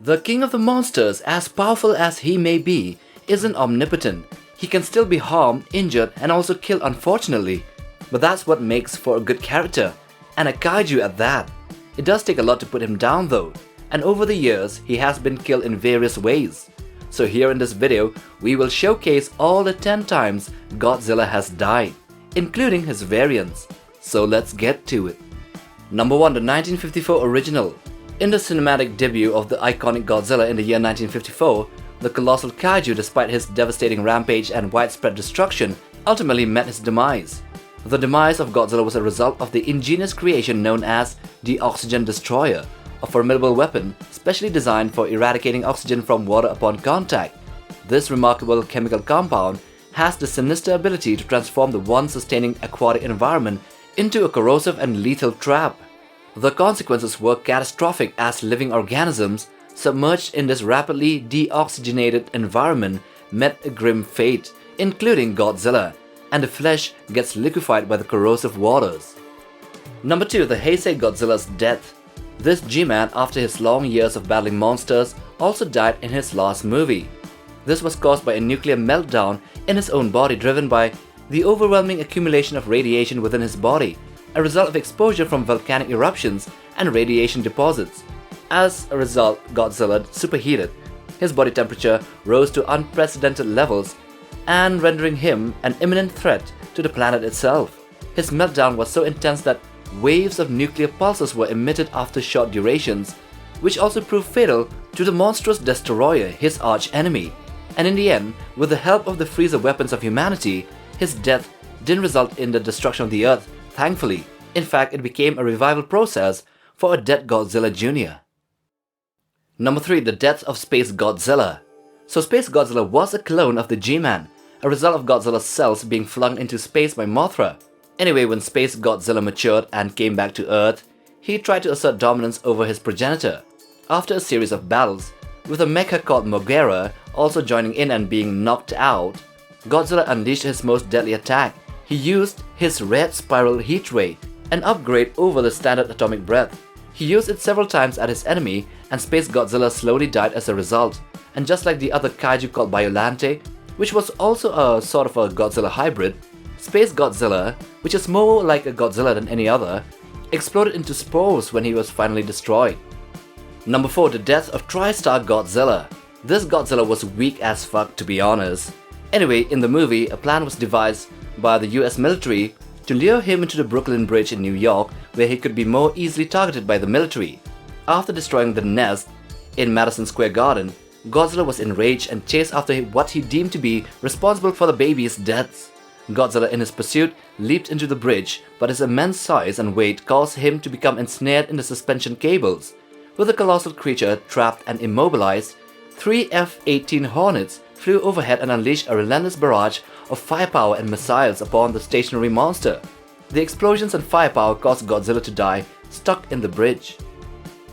The king of the monsters, as powerful as he may be, isn't omnipotent. He can still be harmed, injured, and also killed unfortunately. But that's what makes for a good character, and a kaiju at that. It does take a lot to put him down though, and over the years he has been killed in various ways. So here in this video, we will showcase all the 10 times Godzilla has died, including his variants. So let's get to it. Number 1. The 1954 original. In the cinematic debut of the iconic Godzilla in the year 1954, the colossal kaiju, despite his devastating rampage and widespread destruction, ultimately met his demise. The demise of Godzilla was a result of the ingenious creation known as the Oxygen Destroyer, a formidable weapon specially designed for eradicating oxygen from water upon contact. This remarkable chemical compound has the sinister ability to transform the once sustaining aquatic environment into a corrosive and lethal trap. The consequences were catastrophic as living organisms submerged in this rapidly deoxygenated environment met a grim fate, including Godzilla, and the flesh gets liquefied by the corrosive waters. Number 2. The HEISEI Godzilla's death. This G-Man, after his long years of battling monsters, also died in his last movie. This was caused by a nuclear meltdown in his own body driven by the overwhelming accumulation of radiation within his body, a result of exposure from volcanic eruptions and radiation deposits. As a result, Godzilla superheated. His body temperature rose to unprecedented levels and rendering him an imminent threat to the planet itself. His meltdown was so intense that waves of nuclear pulses were emitted after short durations, which also proved fatal to the monstrous destroyer, his arch-enemy. And in the end, with the help of the freezer weapons of humanity, his death didn't result in the destruction of the Earth, thankfully. In fact, it became a revival process for a dead Godzilla Jr. Number 3. The death of Space Godzilla. So Space Godzilla was a clone of the G-Man, a result of Godzilla's cells being flung into space by Mothra. Anyway, when Space Godzilla matured and came back to Earth, he tried to assert dominance over his progenitor. After a series of battles, with a mecha called Mogera also joining in and being knocked out, Godzilla unleashed his most deadly attack. He used his red spiral heat ray, an upgrade over the standard atomic breath. He used it several times at his enemy, and Space Godzilla slowly died as a result. And just like the other kaiju called Biolante, which was also a sort of a Godzilla hybrid, Space Godzilla, which is more like a Godzilla than any other, exploded into spores when he was finally destroyed. Number 4. The death of TRISTAR Godzilla. This Godzilla was weak as fuck, to be honest. Anyway, in the movie, a plan was devised by the US military to lure him into the Brooklyn Bridge in New York, where he could be more easily targeted by the military. After destroying the nest in Madison Square Garden, Godzilla was enraged and chased after what he deemed to be responsible for the baby's deaths. Godzilla, in his pursuit, leaped into the bridge, but his immense size and weight caused him to become ensnared in the suspension cables. With the colossal creature trapped and immobilized, 3 F-18 Hornets flew overhead and unleashed a relentless barrage of firepower and missiles upon the stationary monster. The explosions and firepower caused Godzilla to die stuck in the bridge.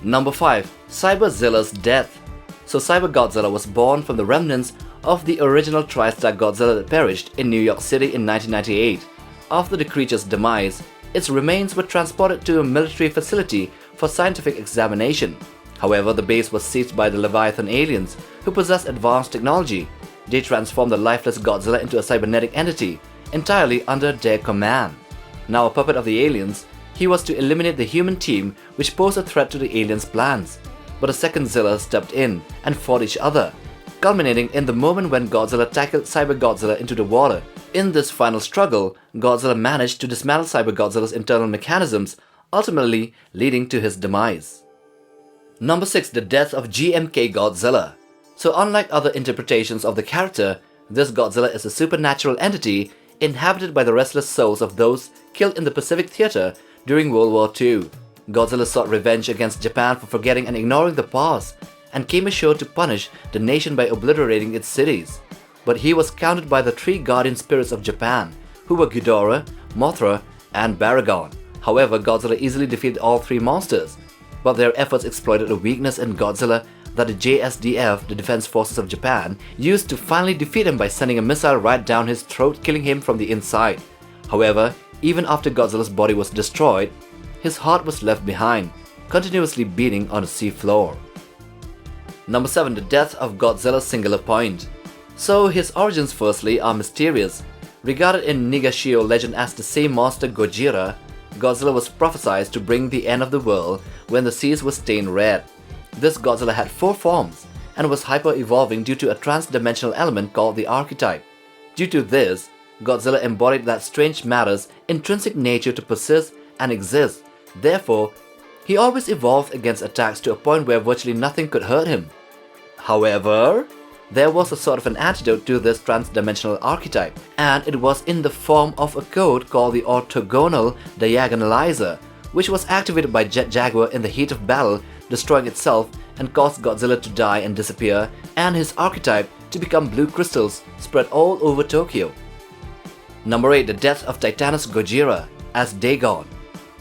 Number 5. Cyberzilla's death. So Cyber Godzilla was born from the remnants of the original TRISTAR Godzilla that perished in New York City in 1998. After the creature's demise, its remains were transported to a military facility for scientific examination. However, the base was seized by the Leviathan aliens, who possessed advanced technology. They transformed the lifeless Godzilla into a cybernetic entity, entirely under their command. Now a puppet of the aliens, he was to eliminate the human team which posed a threat to the aliens' plans. But a second Zilla stepped in and fought each other, culminating in the moment when Godzilla tackled Cyber Godzilla into the water. In this final struggle, Godzilla managed to dismantle Cyber Godzilla's internal mechanisms, ultimately leading to his demise. Number 6. The death of GMK Godzilla. So unlike other interpretations of the character, this Godzilla is a supernatural entity inhabited by the restless souls of those killed in the Pacific Theater during World War II. Godzilla sought revenge against Japan for forgetting and ignoring the past, and came ashore to punish the nation by obliterating its cities. But he was countered by the 3 guardian spirits of Japan, who were Ghidorah, Mothra, and Baragon. However, Godzilla easily defeated all 3 monsters, but their efforts exploited a weakness in Godzilla that the JSDF, the Defense Forces of Japan, used to finally defeat him by sending a missile right down his throat, killing him from the inside. However, even after Godzilla's body was destroyed, his heart was left behind, continuously beating on the sea floor. Number 7. The death of Godzilla's singular point. So his origins firstly are mysterious. Regarded in Nigashio legend as the same monster Gojira, Godzilla was prophesied to bring the end of the world when the seas were stained red. This Godzilla had 4 forms and was hyper-evolving due to a trans-dimensional element called the archetype. Due to this, Godzilla embodied that strange matter's intrinsic nature to persist and exist. Therefore, he always evolved against attacks to a point where virtually nothing could hurt him. However, there was a sort of an antidote to this trans-dimensional archetype, and it was in the form of a code called the orthogonal diagonalizer, which was activated by Jet Jaguar in the heat of battle, destroying itself and caused Godzilla to die and disappear, and his archetype to become blue crystals spread all over Tokyo. Number 8. The death of Titanus Gojira as Dagon.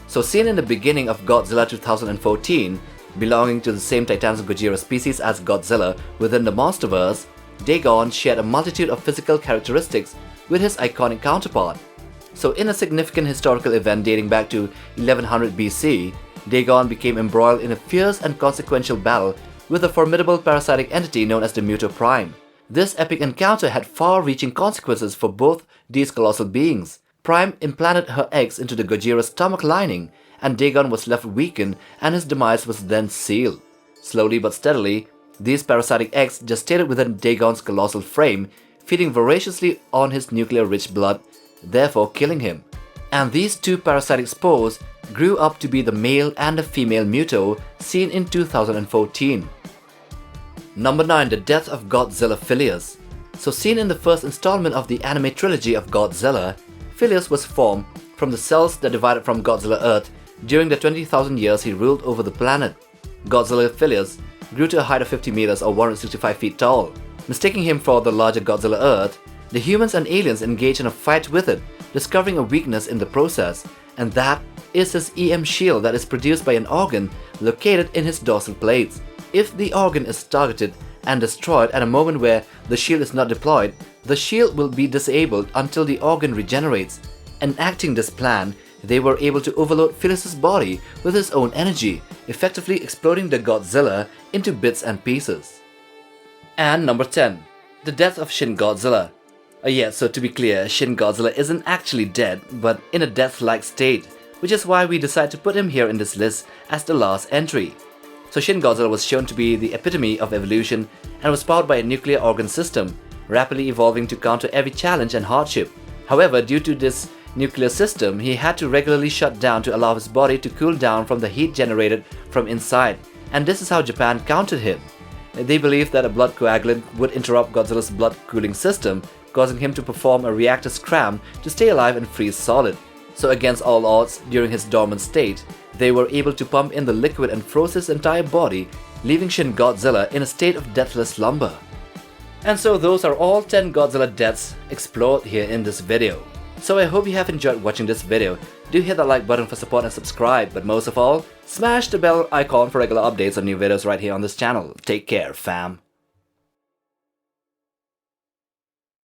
So seen in the beginning of Godzilla 2014, belonging to the same Titanus Gojira species as Godzilla within the monsterverse, Dagon shared a multitude of physical characteristics with his iconic counterpart. So in a significant historical event dating back to 1100 BC, Dagon became embroiled in a fierce and consequential battle with a formidable parasitic entity known as the Muto Prime. This epic encounter had far-reaching consequences for both these colossal beings. Prime implanted her eggs into the Gojira's stomach lining, and Dagon was left weakened and his demise was then sealed. Slowly but steadily, these parasitic eggs gestated within Dagon's colossal frame, feeding voraciously on his nuclear-rich blood, therefore killing him. And these 2 parasitic spores grew up to be the male and the female Muto seen in 2014. Number 9. The death of Godzilla FILIUS. So seen in the first installment of the anime trilogy of Godzilla, FILIUS was formed from the cells that divided from Godzilla Earth during the 20,000 years he ruled over the planet. Godzilla FILIUS grew to a height of 50 meters or 165 feet tall. Mistaking him for the larger Godzilla Earth, the humans and aliens engaged in a fight with it, discovering a weakness in the process, and that is his EM shield that is produced by an organ located in his dorsal plates. If the organ is targeted and destroyed at a moment where the shield is not deployed, the shield will be disabled until the organ regenerates. Enacting this plan, they were able to overload FILIUS' body with his own energy, effectively exploding the Godzilla into bits and pieces. And number 10. The death of Shin Godzilla. So to be clear, Shin Godzilla isn't actually dead, but in a death-like state, which is why we decided to put him here in this list as the last entry. So Shin Godzilla was shown to be the epitome of evolution and was powered by a nuclear organ system, rapidly evolving to counter every challenge and hardship. However, due to this nuclear system, he had to regularly shut down to allow his body to cool down from the heat generated from inside, and this is how Japan countered him. They believed that a blood coagulant would interrupt Godzilla's blood cooling system, causing him to perform a reactor scram to stay alive and freeze solid. So against all odds, during his dormant state, they were able to pump in the liquid and froze his entire body, leaving Shin Godzilla in a state of deathless slumber. And so those are all 10 Godzilla deaths explored here in this video. So I hope you have enjoyed watching this video. Do hit that like button for support and subscribe, but most of all, smash the bell icon for regular updates on new videos right here on this channel. Take care, fam.